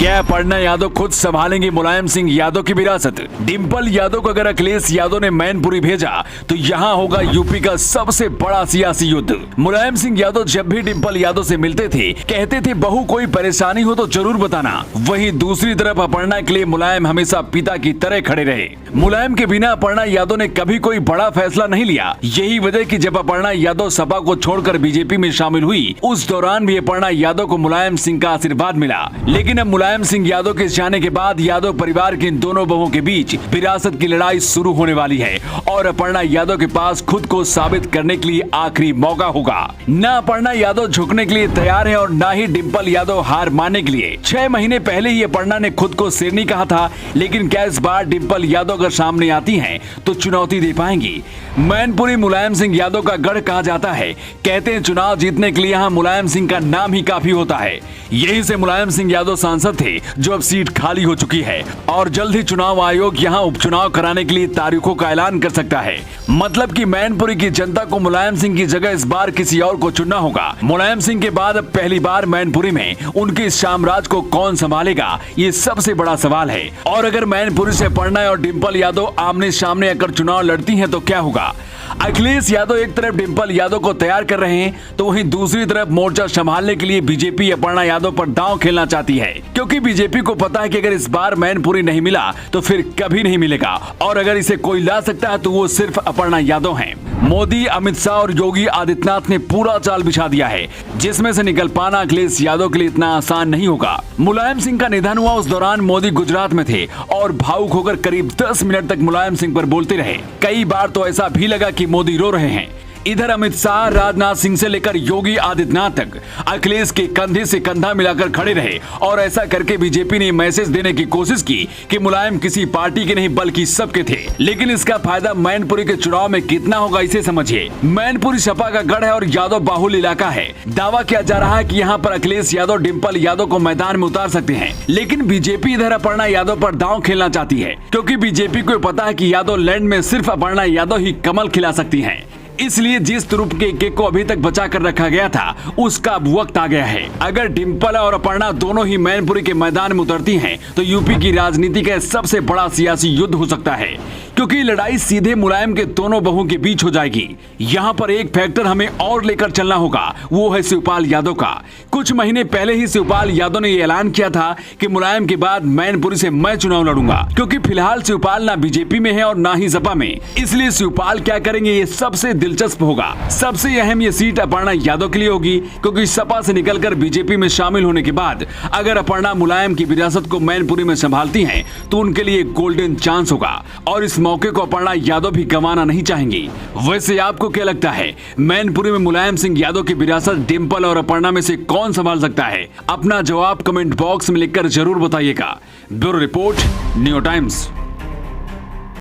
क्या अपर्णा यादव खुद संभालेंगे मुलायम सिंह यादव की विरासत? डिंपल यादव को अगर अखिलेश यादव ने मैनपुरी भेजा तो यहाँ होगा यूपी का सबसे बड़ा सियासी युद्ध। मुलायम सिंह यादव जब भी डिंपल यादव से मिलते थे कहते थे बहू कोई परेशानी हो तो जरूर बताना। वहीं दूसरी तरफ अपर्णा के लिए मुलायम हमेशा पिता की तरह खड़े रहे। मुलायम के बिना अपर्णा यादव ने कभी कोई बड़ा फैसला नहीं लिया। यही वजह कि जब अपर्णा यादव सपा को छोड़कर बीजेपी में शामिल हुई उस दौरान भी अपर्णा यादव को मुलायम सिंह का आशीर्वाद मिला। लेकिन अब मुलायम सिंह यादव के जाने के बाद यादव परिवार की इन दोनों बहुओं के बीच विरासत की लड़ाई शुरू होने वाली है और अपर्णा यादव के पास खुद को साबित करने के लिए आखिरी मौका होगा। न अपर्णा यादव झुकने के लिए तैयार है और न ही डिंपल यादव हार मानने के लिए। 6 महीने पहले ही अपर्णा ने खुद को शेरनी कहा था, लेकिन क्या इस बार डिंपल यादव अगर सामने आती हैं तो चुनौती दे पाएंगी? मैनपुरी मुलायम सिंह यादव का गढ़ कहा जाता है। कहते हैं चुनाव जीतने के लिए यहाँ मुलायम सिंह का नाम ही काफी होता है। यही से मुलायम सिंह यादव सांसद थे जो अब सीट खाली हो चुकी है और जल्द ही चुनाव आयोग यहाँ उपचुनाव कराने के लिए तारीखों का ऐलान कर सकता है। मतलब कि मैनपुरी की जनता को मुलायम सिंह की जगह इस बार किसी और को चुनना होगा। मुलायम सिंह के बाद अब पहली बार मैनपुरी में उनके इस साम्राज्य को कौन संभालेगा, ये सबसे बड़ा सवाल है। और अगर मैनपुरी से अपर्णा और डिंपल यादव आमने सामने आकर चुनाव लड़ती हैं तो क्या होगा? अखिलेश यादव एक तरफ डिंपल यादव को तैयार कर रहे हैं तो वहीं दूसरी तरफ मोर्चा संभालने के लिए बीजेपी अपर्णा यादव पर दांव खेलना चाहती है, क्योंकि बीजेपी को पता है कि अगर इस बार मैनपुरी नहीं मिला तो फिर कभी नहीं मिलेगा और अगर इसे कोई ला सकता है तो वो सिर्फ अपर्णा यादव हैं। मोदी, अमित शाह और योगी आदित्यनाथ ने पूरा चाल बिछा दिया है जिसमें से निकल पाना अखिलेश यादव के लिए इतना आसान नहीं होगा। मुलायम सिंह का निधन हुआ उस दौरान मोदी गुजरात में थे और भावुक होकर करीब 10 मिनट तक मुलायम सिंह पर बोलते रहे। कई बार तो ऐसा भी लगा कि मोदी रो रहे हैं। इधर अमित शाह, राजनाथ सिंह से लेकर योगी आदित्यनाथ तक अखिलेश के कंधे से कंधा मिलाकर खड़े रहे और ऐसा करके बीजेपी ने मैसेज देने की कोशिश की कि मुलायम किसी पार्टी के नहीं बल्कि सबके थे। लेकिन इसका फायदा मैनपुरी के चुनाव में कितना होगा इसे समझिए। मैनपुरी सपा का गढ़ है और यादव बाहुल इलाका है। दावा किया जा रहा है कि यहाँ पर अखिलेश यादव डिंपल यादव को मैदान में उतार सकते हैं, लेकिन बीजेपी इधर अपर्णा यादव पर दांव खेलना चाहती है, क्योंकि बीजेपी को पता है कि यादव लैंड में सिर्फ अपर्णा यादव ही कमल खिला सकती है। इसलिए जिस तुरुप के केक को अभी तक बचा कर रखा गया था उसका अब वक्त आ गया है। अगर डिंपल और अपर्णा दोनों ही मैनपुरी के मैदान में उतरती हैं तो यूपी की राजनीति का सबसे बड़ा सियासी युद्ध हो सकता है, क्योंकि लड़ाई सीधे मुलायम के दोनों बहुओं के बीच हो जाएगी। यहाँ पर एक फैक्टर हमें और लेकर चलना होगा, वो है शिवपाल यादव का। कुछ महीने पहले ही शिवपाल यादव ने ये ऐलान किया था कि मुलायम के बाद मैनपुरी से मैं चुनाव लड़ूंगा, क्योंकि फिलहाल शिवपाल ना बीजेपी में है और ना ही सपा में। इसलिए शिवपाल क्या करेंगे ये सबसे दिलचस्प होगा। सबसे अहम ये सीट अपर्णा यादव के लिए होगी, क्योंकि सपा से निकलकर बीजेपी में शामिल होने के बाद अगर अपर्णा मुलायम की विरासत को मैनपुरी में संभालती हैं तो उनके लिए गोल्डन चांस होगा और इस मौके को अपर्णा यादव भी गंवाना नहीं चाहेंगी। वैसे आपको क्या लगता है, मैनपुरी में मुलायम सिंह यादव की विरासत डिंपल और अपर्णा में से कौन संभाल सकता है? अपना जवाब कमेंट बॉक्स में लिखकर जरूर बताइएगा। Bureau report, new times.